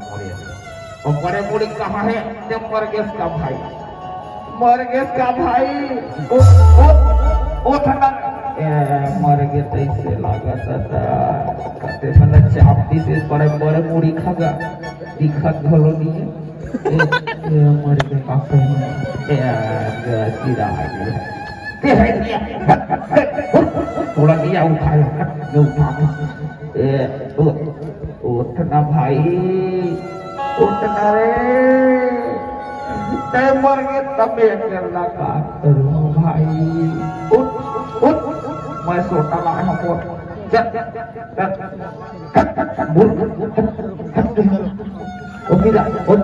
मरे और बड़े बूढ़ी कहाँ है ते मरगेश का भाई मरगेश का भाई ओ ठंडा मरगेश ऐसे लागत था कहते मतलब चापती से बड़े बड़े बूढ़ी खागा दिखत भलो नहीं मरगेश का भाई सीधा थोड़ा दिया उठाया उठना भाई उठना रे ते मर गए तबे करना का करूं भाई उठ उठ मैं सोता ला हमको ओ मेरा उठ